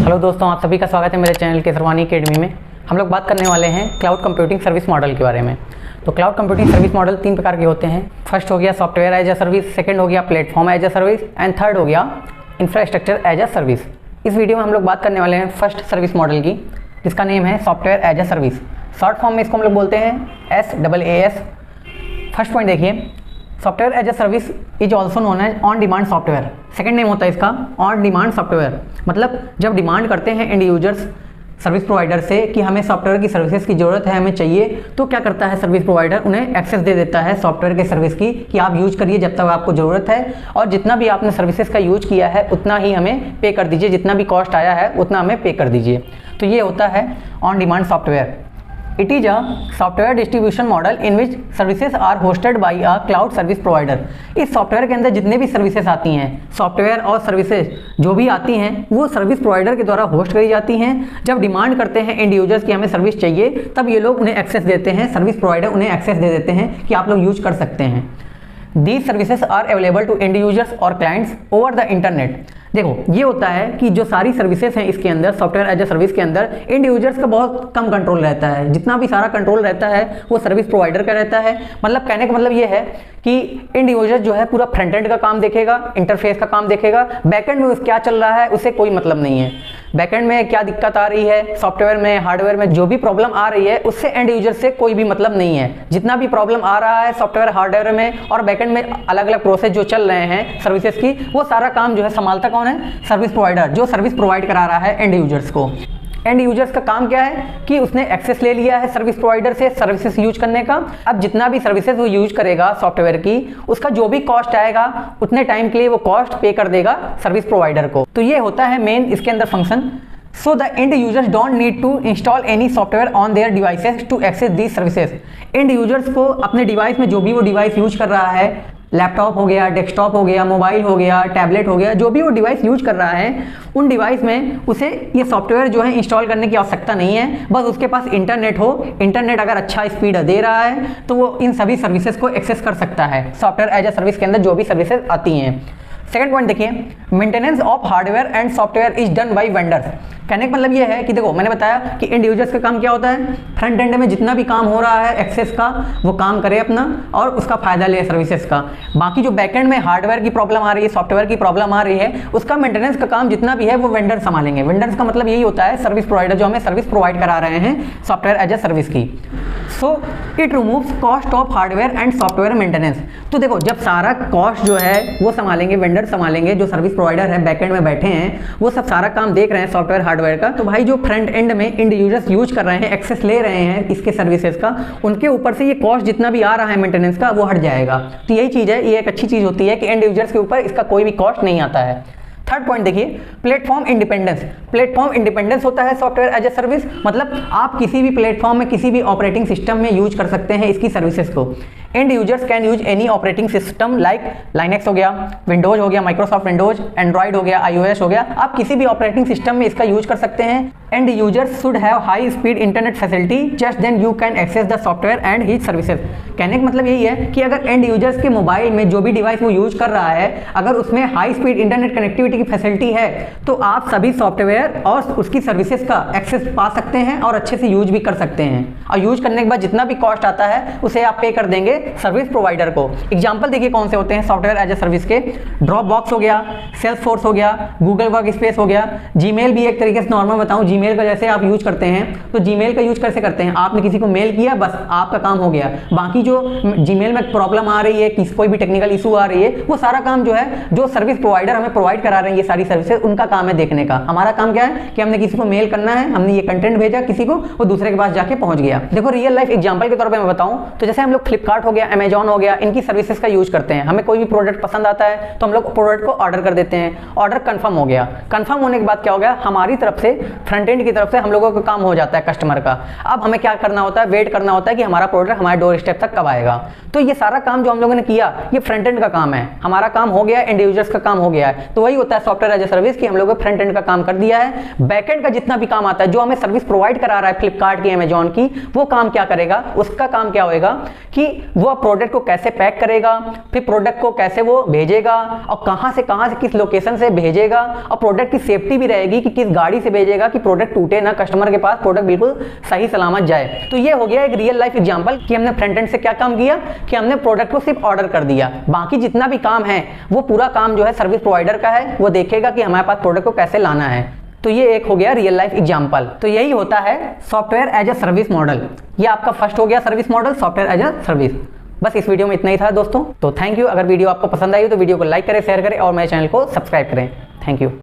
Hello दोस्तों, आप सभी का स्वागत है मेरे चैनल केसरवानी अकेडमी में। हम लोग बात करने वाले हैं क्लाउड कंप्यूटिंग सर्विस मॉडल के बारे में। तो क्लाउड कंप्यूटिंग सर्विस मॉडल 3 प्रकार के होते हैं। फर्स्ट हो गया software as a service, second हो गया platform as a service and third हो गया इंफ्रास्ट्रक्चर एज अ सर्विस। इस वीडियो में हम लोग बात करने वाले हैं फर्स्ट सर्विस मॉडल की, जिसका नेम है software as a service. Short form में इसको हम लोग बोलते हैं SaaS। फर्स्ट पॉइंट देखिए, software as a service is also known as on demand software. Second name होता है इसका ऑन डिमांड सॉफ्टवेयर। मतलब जब डिमांड करते हैं एंड यूजर्स सर्विस प्रोवाइडर से कि हमें सॉफ्टवेयर की सर्विसेज की ज़रूरत है, हमें चाहिए, तो क्या करता है सर्विस प्रोवाइडर, उन्हें एक्सेस दे देता है सॉफ्टवेयर के सर्विस की कि आप यूज करिए जब तक आपको ज़रूरत है, और जितना भी आपने सर्विसेज का यूज किया है उतना ही हमें पे कर दीजिए, जितना भी कॉस्ट आया है उतना हमें पे कर दीजिए। तो ये होता है on demand software. It is a software distribution model in which services are hosted by a cloud service provider। इस सॉफ्टवेयर के अंदर जितने भी सर्विसेज आती हैं, सॉफ्टवेयर और सर्विसेज जो भी आती हैं, वो सर्विस प्रोवाइडर के द्वारा होस्ट करी जाती हैं। जब डिमांड करते हैं एंड यूजर्स की हमें सर्विस चाहिए, तब ये लोग उन्हें एक्सेस देते हैं, सर्विस प्रोवाइडर उन्हें एक्सेस दे देते हैं कि आप लोग यूज कर सकते हैं। These services are available to end users और clients over the internet। देखो, ये होता है कि जो सारी सर्विसेज हैं इसके अंदर, सॉफ्टवेयर एज ए सर्विस के अंदर एंड यूजर्स का बहुत कम कंट्रोल रहता है। जितना भी सारा कंट्रोल रहता है वो सर्विस प्रोवाइडर का रहता है। मतलब कहने का मतलब ये है कि एंड यूजर जो है पूरा फ्रंट एंड का काम देखेगा, इंटरफेस का काम देखेगा, बैकएंड में क्या चल रहा है उसे कोई मतलब नहीं है। बैकएंड में क्या दिक्कत आ रही है, सॉफ्टवेयर में, हार्डवेयर में जो भी प्रॉब्लम आ रही है, उससे एंड यूजर से कोई भी मतलब नहीं है। जितना भी प्रॉब्लम आ रहा है सॉफ्टवेयर हार्डवेयर में और बैकएंड में अलग अलग प्रोसेस जो चल रहे हैं सर्विसेज की, वो सारा काम जो है संभालता कौन है? सर्विस प्रोवाइडर, जो सर्विस प्रोवाइड करा रहा है एंड यूजर्स को। एंड यूजर्स का काम क्या है कि उसने एक्सेस ले लिया है सर्विस प्रोवाइडर से सर्विसेज यूज करने का। अब जितना भी सर्विसेज वो यूज करेगा सॉफ्टवेयर की, उसका जो भी कॉस्ट आएगा उतने टाइम के लिए वो कॉस्ट पे कर देगा सर्विस प्रोवाइडर को। तो ये होता है मेन इसके अंदर function. So the end users don't need to install any software on their devices to access these services। end users को अपने डिवाइस में, जो भी वो डिवाइस यूज कर रहा है, लैपटॉप हो गया, डेस्कटॉप हो गया, मोबाइल हो गया, टैबलेट हो गया, जो भी वो डिवाइस यूज कर रहा है, उन डिवाइस में उसे ये सॉफ्टवेयर जो है इंस्टॉल करने की आवश्यकता नहीं है। बस उसके पास इंटरनेट हो, इंटरनेट अगर अच्छा स्पीड दे रहा है तो वो इन सभी सर्विसेज को एक्सेस कर सकता है सॉफ्टवेयर एज ए सर्विस के अंदर जो भी सर्विसेज आती हैं। सेकंड पॉइंट देखिए, maintenance of hardware and software is done by vendors. कहने का मतलब ये है कि देखो, मैंने बताया कि एंड यूजर्स का काम क्या होता है, फ्रंट एंड में जितना भी काम हो रहा है एक्सेस का, वो काम करे अपना और उसका फायदा ले सर्विसेज का। बाकी जो बैकएंड में हार्डवेयर की प्रॉब्लम आ रही है, सॉफ्टवेयर की प्रॉब्लम आ रही है, उसका मेंटेनेंस का काम जितना भी है वो वेंडर संभालेंगे। वेंडर्स का मतलब यही होता है सर्विस प्रोवाइडर जो हमें सर्विस प्रोवाइड करा रहे हैं सॉफ्टवेयर एज ए सर्विस की। So it removes cost of hardware and software maintenance. तो देखो, जब सारा कॉस्ट जो है वो संभालेंगे, वेंडर संभालेंगे, जो सर्विस प्रोवाइडर है बैकएंड में बैठे हैं वो सब सारा काम देख रहे हैं सॉफ्टवेयर हार्डवेयर का, तो भाई जो फ्रंट एंड में एंड यूजर्स यूज कर रहे हैं, एक्सेस ले रहे हैं इसके सर्विसेज का, उनके ऊपर से ये कॉस्ट जितना भी आ रहा है मेंटेनेंस का वो हट जाएगा। तो यही चीज है, ये एक अच्छी चीज होती है कि एंड यूजर्स के ऊपर इसका कोई भी कॉस्ट नहीं आता है। थर्ड पॉइंट देखिए, प्लेटफॉर्म इंडिपेंडेंस। प्लेटफॉर्म इंडिपेंडेंस होता है सॉफ्टवेयर एज ए सर्विस। मतलब आप किसी भी प्लेटफॉर्म में, किसी भी ऑपरेटिंग सिस्टम में यूज कर सकते हैं इसकी सर्विसेज को। And users can use any operating system like Linux हो गया, विंडोज हो गया, माइक्रोसॉफ्ट विंडोज, एंड्रॉइड हो गया, iOS हो गया। आप किसी भी ऑपरेटिंग सिस्टम में इसका यूज कर सकते हैं। And users should have high speed internet facility, just then you can access the software and his services. कहने का मतलब यही है कि अगर एंड यूजर्स के मोबाइल में जो भी डिवाइस वो यूज कर रहा है, अगर उसमें हाई स्पीड इंटरनेट कनेक्टिविटी की फैसिलिटी है, तो आप सभी सॉफ्टवेयर और उसकी सर्विसेज का एक्सेस पा सकते हैं और अच्छे से यूज भी कर सकते हैं। और यूज करने के बाद जितना भी कॉस्ट आता है उसे आप पे कर देंगे सर्विस प्रोवाइडर को। एग्जांपल देखिए कौन से होते हैं सॉफ्टवेयर एज ए सर्विस के। ड्रॉप बॉक्स हो गया, सेल्सफोर्स हो गया, गूगल वर्क स्पेस हो गया, जीमेल भी एक तरीके से नॉर्मल बताऊं, जीमेल का जैसे आप यूज करते हैं, तो जीमेल का यूज कैसे करते हैं, आपने किसी को मेल किया, बस आपका काम हो गया। बाकी जो जीमेल में प्रॉब्लम आ रही है, कोई भी टेक्निकल इशू आ रही है, वो सारा काम जो है, जो सर्विस प्रोवाइडर हमें प्रोवाइड करा रहे हैं ये सारी सर्विसेज, उनका काम है देखने का। हमारा काम क्या है कि हमने किसी को मेल करना है, हमने ये कंटेंट भेजा किसी को, वो दूसरे के पास जाके पहुंच गया। देखो, रियल लाइफ एग्जांपल के तौर पे मैं बताऊं तो जैसे हम लोग फ्लिपकार्ट हो गया, अमेजॉन हो गया, इनकी सर्विसेज का यूज करते हैं। हमें कोई भी प्रोडक्ट पसंद आता है तो हम लोग प्रोडक्ट को ऑर्डर कर देते हैं। ऑर्डर कंफर्म हो गया, कंफर्म होने के बाद क्या हो गया, हमारी तरफ से, फ्रंट एंड की तरफ से हम लोगों का काम हो जाता है कस्टमर का। अब हमें क्या करना होता है, वेट करना होता है कि हमारा प्रोडक्ट हमारे डोर स्टेप तक कब आएगा। तो ये सारा काम जो हम लोगों ने किया, ये फ्रंट एंड का काम है। हमारा काम हो गया, एंड यूजर्स का काम हो गया है। तो वही होता है सॉफ्टवेयर एज ए सर्विस कि हम लोगों ने फ्रंट एंड का काम कर दिया है। बैक एंड का जितना भी काम आता है, जो हमें सर्विस प्रोवाइड करा रहा है फ्लिपकार्ट की, अमेजॉन की, वो काम क्या करेगा, उसका काम क्या होगा कि वो प्रोडक्ट को कैसे पैक करेगा, फिर प्रोडक्ट को कैसे वो भेजेगा और कहाँ से किस लोकेशन से भेजेगा, और प्रोडक्ट की सेफ्टी भी रहेगी कि किस गाड़ी से भेजेगा कि प्रोडक्ट टूटे ना, कस्टमर के पास प्रोडक्ट बिल्कुल सही सलामत जाए। तो ये हो गया एक रियल लाइफ एग्जांपल कि हमने फ्रंट एंड से क्या काम किया कि हमने प्रोडक्ट को सिर्फ ऑर्डर कर दिया, बाकी जितना भी काम है वो पूरा काम जो है सर्विस प्रोवाइडर का है, वो देखेगा कि हमारे पास प्रोडक्ट को कैसे लाना है। तो ये एक हो गया रियल लाइफ एग्जांपल। तो यही होता है software as a service model. ये आपका फर्स्ट हो गया service model, software as a service. बस इस वीडियो में इतना ही था दोस्तों। तो थैंक यू। अगर वीडियो आपको पसंद आई हो तो वीडियो को लाइक करें, शेयर करें और मेरे चैनल को सब्सक्राइब करें। Thank you.